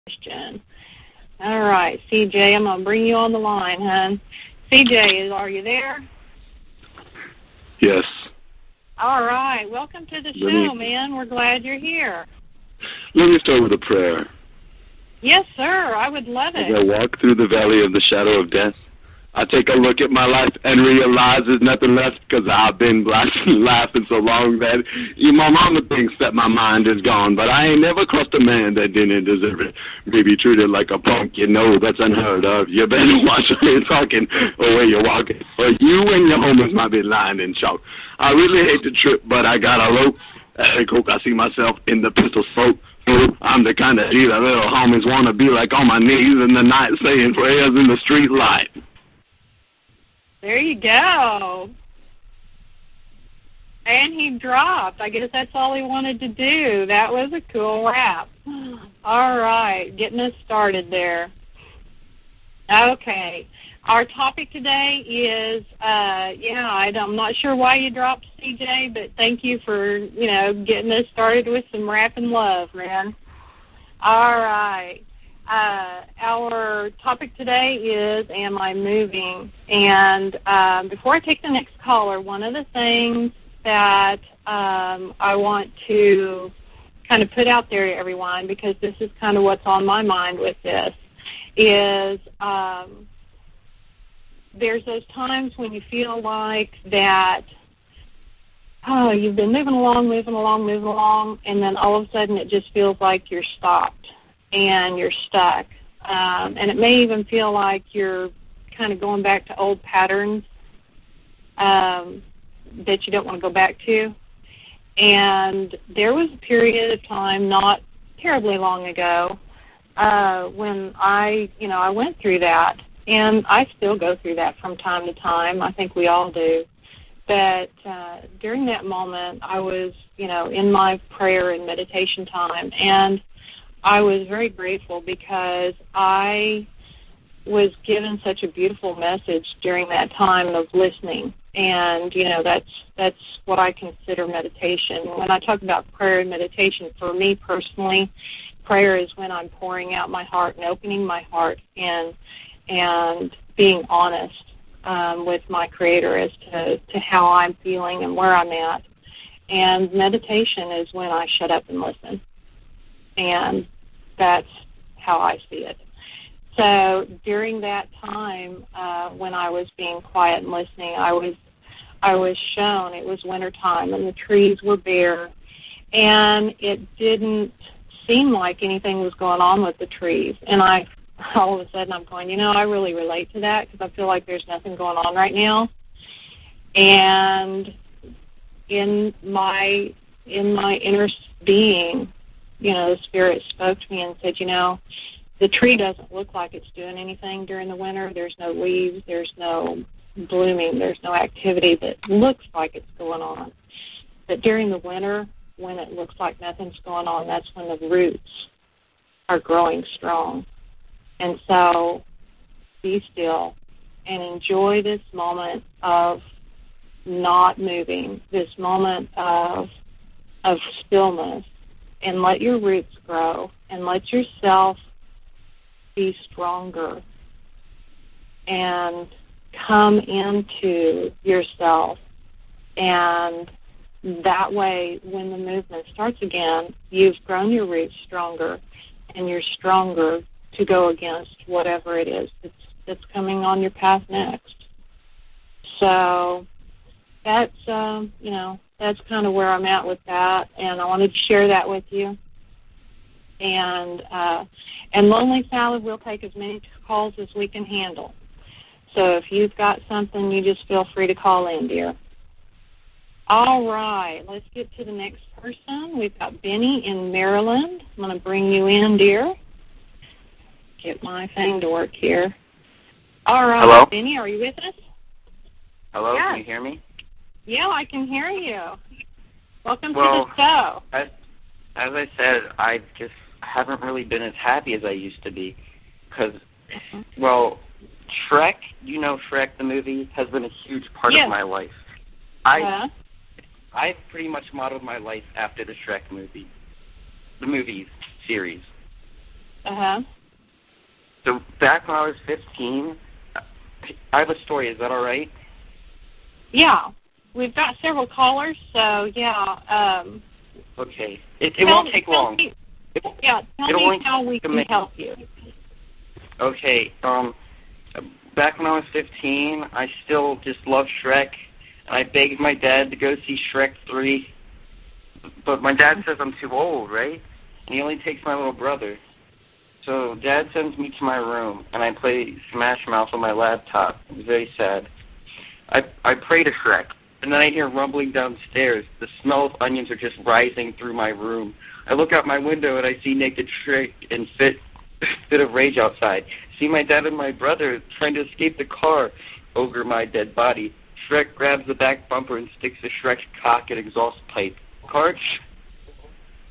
question. All right, CJ, I'm going to bring you on the line, hon. CJ, are you there? Yes. All right, welcome to the show, man. We're glad you're here. Let me start with a prayer. Yes, sir, I would love it. As I walk through the valley of the shadow of death, I take a look at my life and realize there's nothing left because I've been laughing so long that my mama thinks that my mind is gone, but I ain't never crossed a man that didn't deserve it. Be treated like a punk, that's unheard of. You better watch where you're talking or where you're walking, or you and your homies might be lying in chalk. I really hate to trip, but I got a rope. Hey, Coke, I see myself in the pistol smoke. I'm the kind of G that little homies want to be like on my knees in the night saying prayers in the street light. There you go. And he dropped. I guess that's all he wanted to do. That was a cool rap. All right, getting us started there. Okay. Our topic today is, I'm not sure why you dropped, CJ, but thank you for, getting us started with some rap and love, man. All right. Our topic today is, am I moving? And before I take the next caller, one of the things that I want to kind of put out there to everyone, because this is kind of what's on my mind with this, is there's those times when you feel like that, you've been moving along, and then all of a sudden it just feels like you're stopped and you're stuck. And it may even feel like you're kind of going back to old patterns that you don't want to go back to. And there was a period of time not terribly long ago when I went through that. And I still go through that from time to time. I think we all do. But during that moment, I was, in my prayer and meditation time, and I was very grateful because I was given such a beautiful message during that time of listening. And, that's what I consider meditation. When I talk about prayer and meditation, for me personally, prayer is when I'm pouring out my heart and opening my heart and being honest with my Creator as to how I'm feeling and where I'm at. And meditation is when I shut up and listen. And that's how I see it. So during that time when I was being quiet and listening, I was shown it was wintertime and the trees were bare, and it didn't seem like anything was going on with the trees. And all of a sudden I'm going, I really relate to that because I feel like there's nothing going on right now. And in my inner being, the Spirit spoke to me and said, the tree doesn't look like it's doing anything during the winter. There's no leaves. There's no blooming. There's no activity that looks like it's going on. But during the winter, when it looks like nothing's going on, that's when the roots are growing strong. And so be still and enjoy this moment of not moving, this moment of stillness, and let your roots grow and let yourself be stronger and come into yourself. And that way, when the movement starts again, you've grown your roots stronger, and you're stronger to go against whatever it is that's coming on your path next. So that's, that's kind of where I'm at with that, and I wanted to share that with you. And Lonely Salad will take as many calls as we can handle. So if you've got something, you just feel free to call in, dear. All right, let's get to the next person. We've got Vinnie in Maryland. I'm going to bring you in, dear. Get my thing to work here. All right, hello? Vinnie, are you with us? Hello, yes. Can you hear me? Yeah, I can hear you. Welcome to the show. As I said, I just haven't really been as happy as I used to be because, Shrek, Shrek, the movie, has been a huge part of my life. I pretty much modeled my life after the Shrek movie, the movie series. Uh-huh. So back when I was 15, I have a story. Is that all right? Yeah. We've got several callers, so yeah. Okay. It won't take long. Tell me how we can help you. Okay. Back when I was 15, I still just loved Shrek. I begged my dad to go see Shrek 3. But my dad says I'm too old, right? And he only takes my little brother. So Dad sends me to my room, and I play Smash Mouth on my laptop. It was very sad. I pray to Shrek, and then I hear rumbling downstairs. The smell of onions are just rising through my room. I look out my window, and I see naked Shrek in fit of rage outside. See my dad and my brother trying to escape the car over my dead body. Shrek grabs the back bumper and sticks to Shrek's cock and exhaust pipe. Car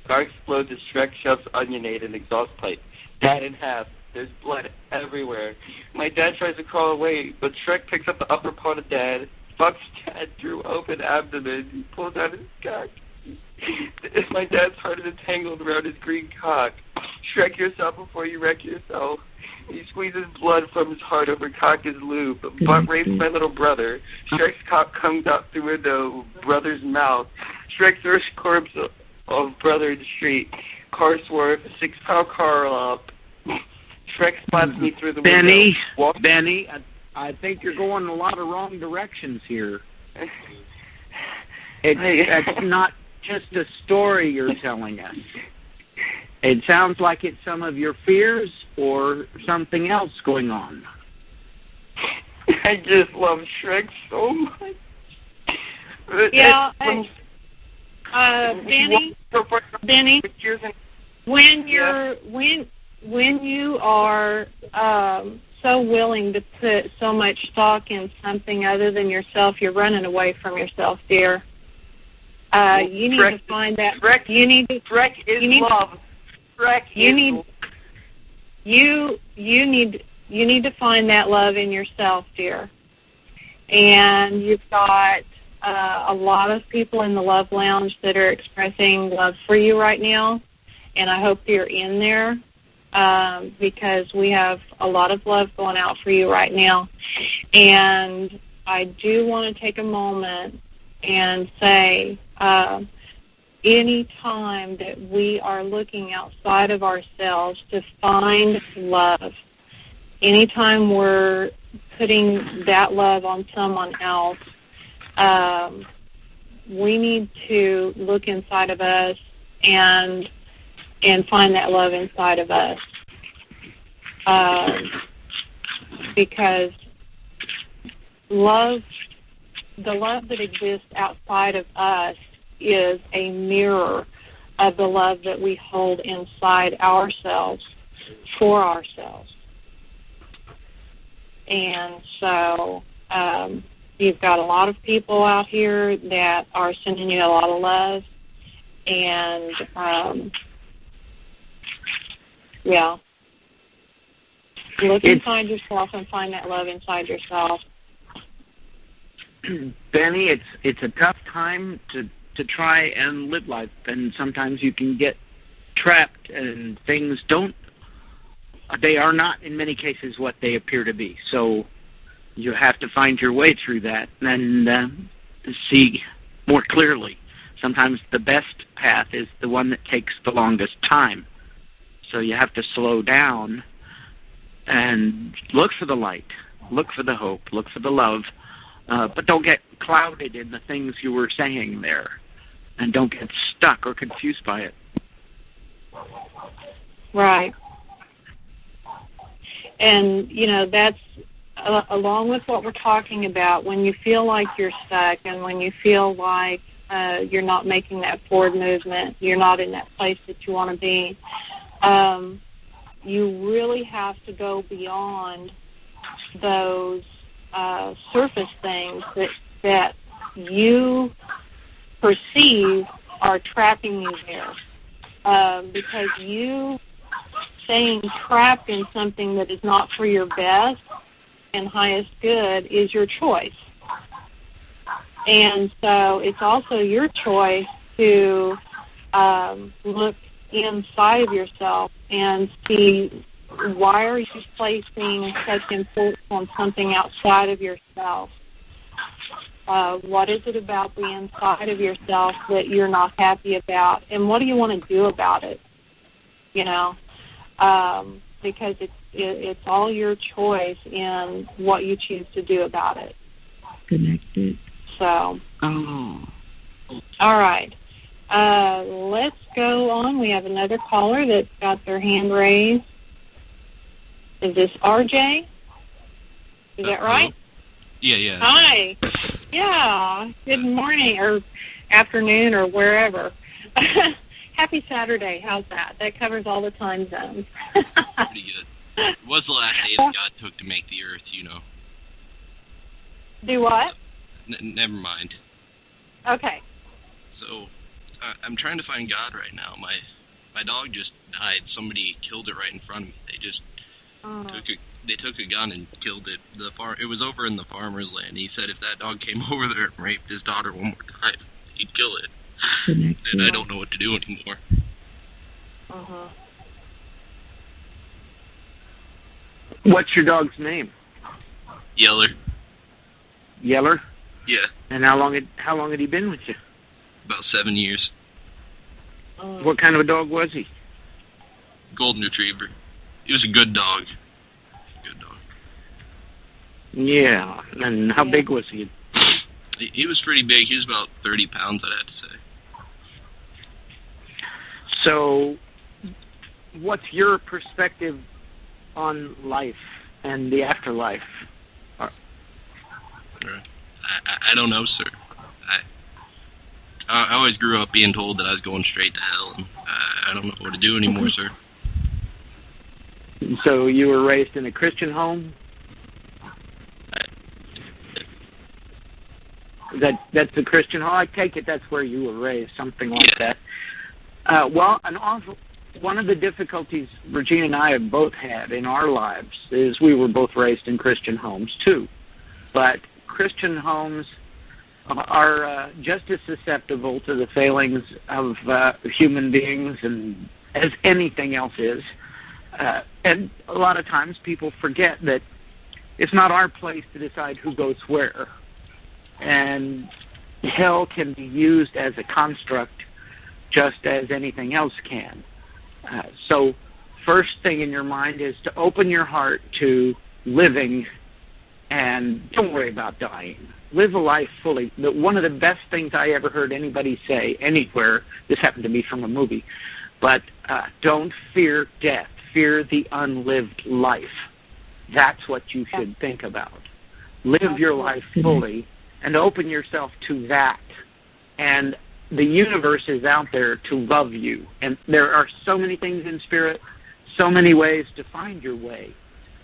explodes as Shrek shoves onionade in exhaust pipe. Dad in half. There's blood everywhere. My dad tries to crawl away, but Shrek picks up the upper part of Dad, fucks Dad through open abdomen, and pulls out his cock. My dad's heart is entangled around his green cock. Shrek yourself before you wreck yourself. He squeezes blood from his heart over cock as lube. Butt rapes my little brother. Shrek's cock comes out through window, brother's mouth. Shrek throws corpse of brother in the street. Car swerve, 6-pound car up. Shrek spots me through the window. Benny, I think you're going a lot of wrong directions here. It's not just a story you're telling us. It sounds like it's some of your fears or something else going on. I just love Shrek so much. Yeah, Vinnie, when you are so willing to put so much stock in something other than yourself, you're running away from yourself, dear. You need to find that. Shrek is love. Shrek You need to find that love in yourself, dear. And you've got a lot of people in the Love Lounge that are expressing love for you right now, and I hope you're in there because we have a lot of love going out for you right now. And I do want to take a moment and say any time that we are looking outside of ourselves to find love, anytime we're putting that love on someone else, we need to look inside of us and find that love inside of us. Because the love that exists outside of us is a mirror of the love that we hold inside ourselves for ourselves. And so you've got a lot of people out here that are sending you a lot of love. And, look inside yourself and find that love inside yourself. Benny, it's a tough time to try and live life, and sometimes you can get trapped, and things they are not in many cases what they appear to be. So you have to find your way through that and see more clearly. Sometimes the best path is the one that takes the longest time. So you have to slow down and look for the light, look for the hope, look for the love, but don't get clouded in the things you were saying there, and don't get stuck or confused by it. Right. And, that's along with what we're talking about. When you feel like you're stuck and when you feel like you're not making that forward movement, you're not in that place that you want to be, you really have to go beyond those surface things that you perceive are trapping you there. Because you staying trapped in something that is not for your best and highest good is your choice. And so it's also your choice to look inside of yourself and see why are you placing such importance on something outside of yourself. What is it about the inside of yourself that you're not happy about, and what do you want to do about it? You know, because it's all your choice in what you choose to do about it. Connected. So. Oh. All right. Let's go on. We have another caller that's got their hand raised. Is this RJ? Is that right? Yeah. Hi. Yeah. Good morning or afternoon or wherever. Happy Saturday. How's that? That covers all the time zones. Pretty good. It was the last day that God took to make the earth, you know. Do what? Never mind. Okay. So, I'm trying to find God right now. My dog just died. Somebody killed it right in front of me. They just took a gun and killed it. It was over in the farmer's land. He said if that dog came over there and raped his daughter one more time, he'd kill it. And I don't know what to do anymore. Uh-huh. What's your dog's name? Yeller. Yeller? Yeah. And how long had he been with you? About 7 years. What kind of a dog was he? Golden Retriever. He was a good dog. Yeah. And how big was he? He was pretty big. He was about 30 pounds, I'd have to say. So, what's your perspective on life and the afterlife? I don't know, sir. I always grew up being told that I was going straight to hell, and I don't know what to do anymore, sir. So you were raised in a Christian home? That's a Christian home? I take it that's where you were raised, something like that. One of the difficulties Regina and I have both had in our lives is we were both raised in Christian homes, too. But Christian homes are just as susceptible to the failings of human beings and as anything else is. And a lot of times people forget that it's not our place to decide who goes where. And hell can be used as a construct just as anything else can. So first thing in your mind is to open your heart to living, and don't worry about dying. Live a life fully. One of the best things I ever heard anybody say anywhere, this happened to be from a movie, but don't fear death. Fear the unlived life. That's what you should think about. Live your life fully and open yourself to that. And the universe is out there to love you. And there are so many things in spirit, so many ways to find your way.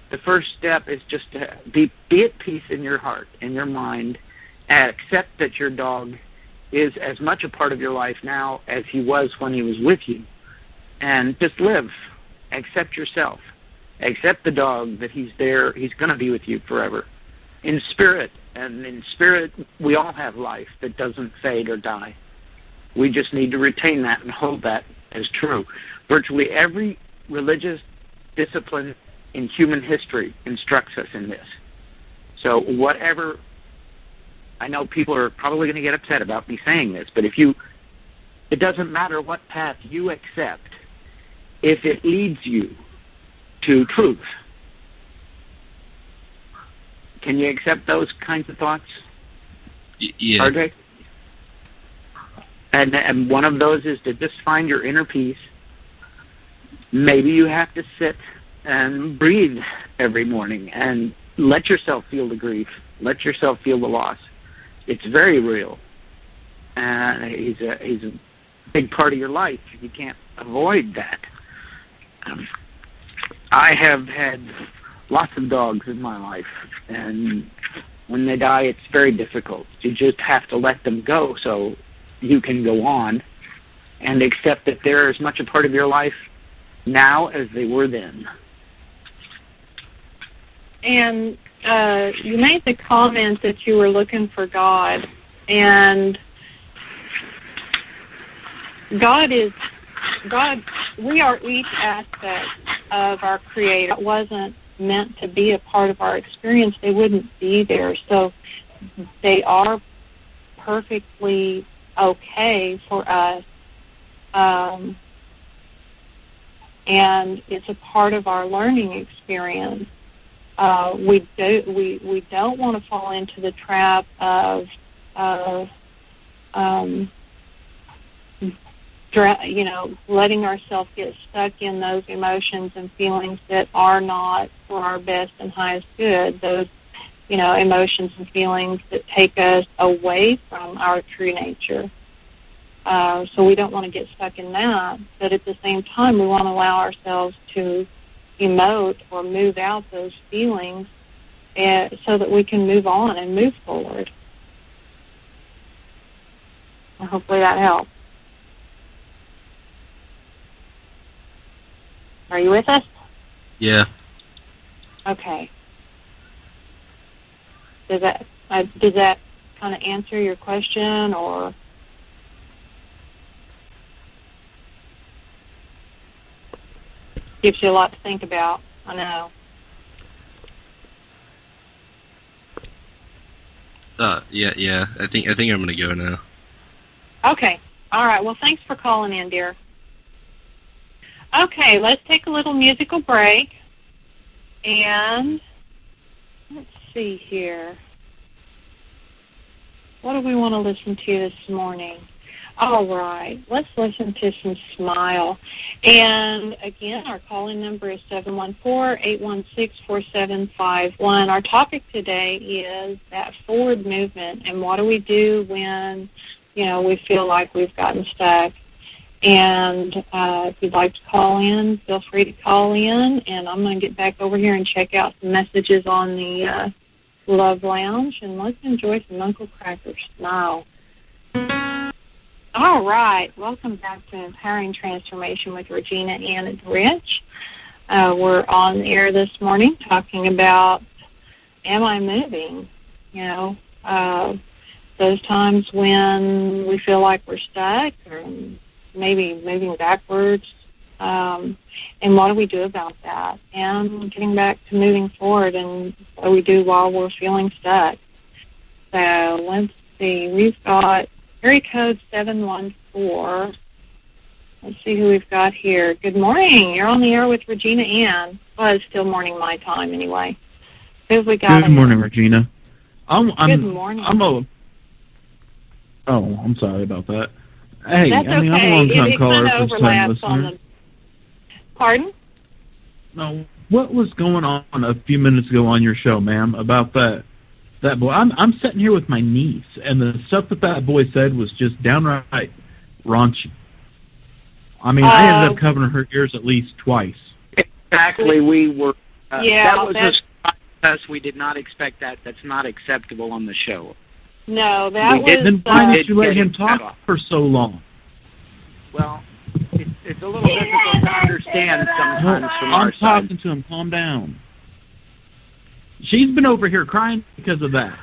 The first step is just to be at peace in your heart, in your mind, and accept that your dog is as much a part of your life now as he was when he was with you. And just live. Accept yourself. Accept the dog, that he's there. He's going to be with you forever. In spirit. And in spirit, we all have life that doesn't fade or die. We just need to retain that and hold that as true. Virtually every religious discipline in human history instructs us in this. So whatever, I know people are probably going to get upset about me saying this, but it doesn't matter what path you accept, if it leads you to truth. Can you accept those kinds of thoughts? Yeah. RJ? And one of those is to just find your inner peace. Maybe you have to sit and breathe every morning and let yourself feel the grief. Let yourself feel the loss. It's very real. And he's a big part of your life. You can't avoid that. I have had lots of dogs in my life, and when they die, it's very difficult. You just have to let them go so you can go on and accept that they're as much a part of your life now as they were then. And you made the comment that you were looking for God, and God is God, we are each aspect of our Creator. It wasn't meant to be a part of our experience. They wouldn't be there. So they are perfectly okay for us. And it's a part of our learning experience. We don't want to fall into the trap of letting ourselves get stuck in those emotions and feelings that are not for our best and highest good. Those, emotions and feelings that take us away from our true nature. So we don't want to get stuck in that, but at the same time, we want to allow ourselves to emote or move out those feelings so that we can move on and move forward. And hopefully that helps. Are you with us? Yeah. Okay. Does that kind of answer your question, or? Gives you a lot to think about, I know. Yeah. I think I'm gonna go now. Okay. All right. Well, thanks for calling in, dear. Okay, let's take a little musical break. And let's see here. What do we want to listen to this morning? All right, let's listen to some Smile. And again, our calling number is 714-816-4751. Our topic today is that forward movement, and what do we do when, we feel like we've gotten stuck. And if you'd like to call in, feel free to call in, and I'm going to get back over here and check out some messages on the Love Lounge, and let's enjoy some Uncle Cracker's Smile. All right, welcome back to Empowering Transformation with Regina, Ann, and Rich. We're on the air this morning talking about, am I moving? Those times when we feel like we're stuck or maybe moving backwards, and what do we do about that? And getting back to moving forward, and what do we do while we're feeling stuck? So let's see, we've got area code 714. Let's see who we've got here. Good morning. You're on the air with Regina Ann. Well, it's still morning my time anyway. Who have we got? Good morning, Regina. Good morning. I'm sorry about that. Hey, that's okay. I'm a long-time caller, first-time listener. Pardon? No, what was going on a few minutes ago on your show, ma'am, about that boy? I'm sitting here with my niece, and the stuff that boy said was just downright raunchy. I mean, I ended up covering her ears at least twice. Exactly, we were. Yeah, that was a surprise. We did not expect that. That's not acceptable on the show. No, that was... Then why did you let him talk for so long? Well, it's a little difficult to understand sometimes from our side. I'm talking to him. Calm down. She's been over here crying because of that.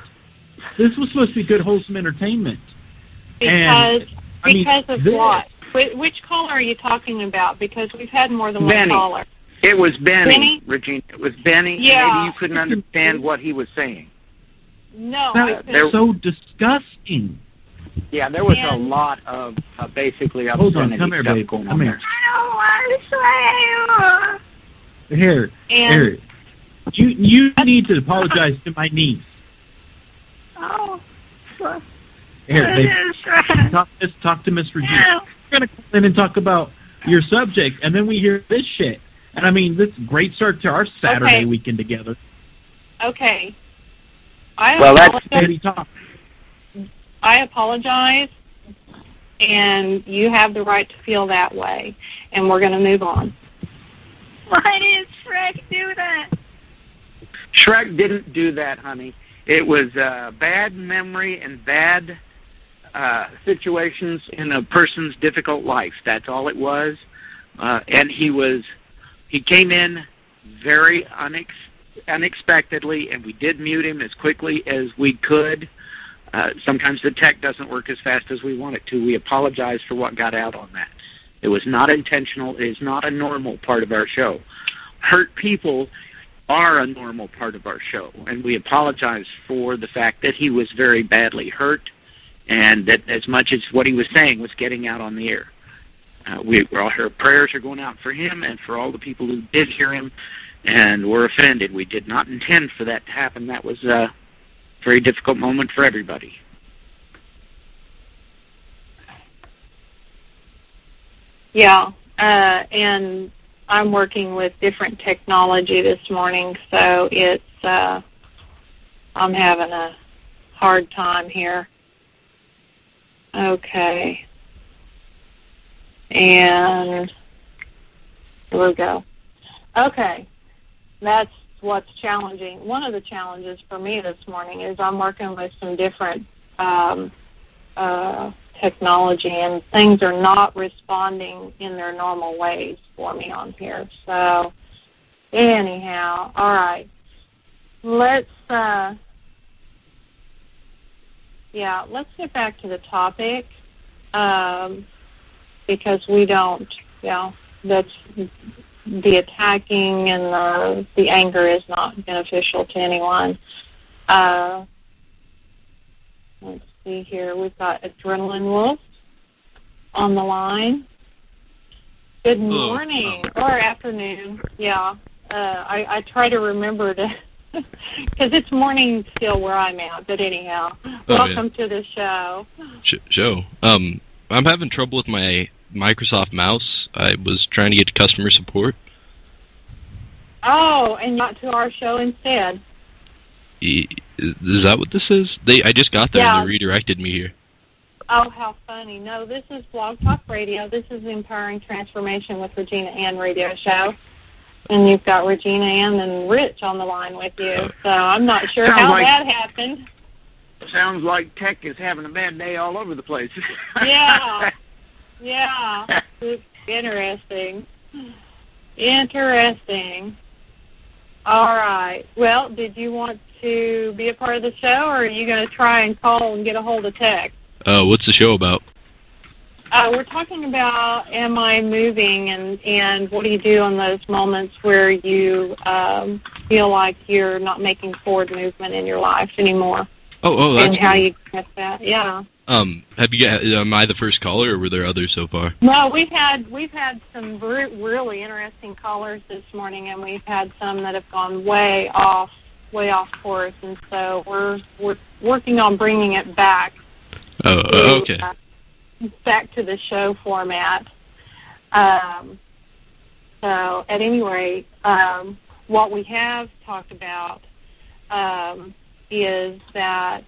This was supposed to be good, wholesome entertainment. Because of what? Which caller are you talking about? Because we've had more than one caller. It was Benny, Regina. It was Benny. Yeah. Maybe you couldn't understand what he was saying. No, that's so disgusting. Yeah, there was a lot of basically obscenity. Hold on, come here, babe. Come here. I don't want to say. Here. You need to apologize to my niece. Oh. Here, babe. Talk to Miss Regina. We're going to come in and talk about your subject, and then we hear this shit. And I mean, this is a great start to our Saturday weekend together. Okay. I apologize, and you have the right to feel that way, and we're going to move on. Why did Shrek do that? Shrek didn't do that, honey. It was bad memory and bad situations in a person's difficult life. That's all it was. And he came in very unexpectedly, and we did mute him as quickly as we could. Sometimes the tech doesn't work as fast as we want it to. We apologize for what got out on that. It was not intentional. It is not a normal part of our show. Hurt people are a normal part of our show, and we apologize for the fact that he was very badly hurt, and that as much as what he was saying was getting out on the air. Our prayers are going out for him and for all the people who did hear him and were offended. We did not intend for that to happen. That was a very difficult moment for everybody. Yeah, and I'm working with different technology this morning, so it's I'm having a hard time here. Okay. And here we go. Okay. That's what's challenging. One of the challenges for me this morning is I'm working with some different technology, and things are not responding in their normal ways for me on here. So anyhow, all right. Let's get back to the topic, because we don't, that's the attacking and the anger is not beneficial to anyone. Let's see here. We've got Adrenaline Wolf on the line. Good morning or afternoon. Yeah, I try to remember to, because it's morning still where I'm at. But anyhow, welcome to the show. Show. I'm having trouble with my Microsoft mouse. I was trying to get to customer support. Oh, and not to our show instead. Is that what this is? I just got there and they redirected me here. Oh, how funny. No, this is Blog Talk Radio. This is Empowering Transformation with Regina Ann radio show. And you've got Regina Ann and Rich on the line with you. So I'm not sure how that happened. Sounds like tech is having a bad day all over the place. Yeah. Yeah. It's interesting. Interesting. All right. Well, did you want to be a part of the show, or are you going to try and call and get a hold of tech? What's the show about? We're talking about am I moving, and what do you do in those moments where you feel like you're not making forward movement in your life anymore. Oh, that's and how you get that, yeah. Have you got? Am I the first caller, or were there others so far? No, we've had some really interesting callers this morning, and we've had some that have gone way off course, and so we're working on bringing it back. Oh, okay. Back to the show format. So, at any rate, what we have talked about is that,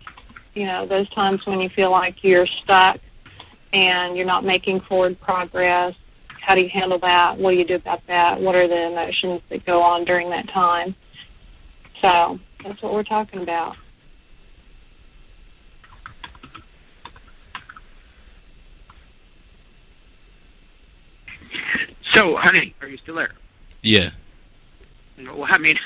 those times when you feel like you're stuck and you're not making forward progress, how do you handle that? What do you do about that? What are the emotions that go on during that time? So, that's what we're talking about. So, honey, are you still there? Yeah. Well, I mean,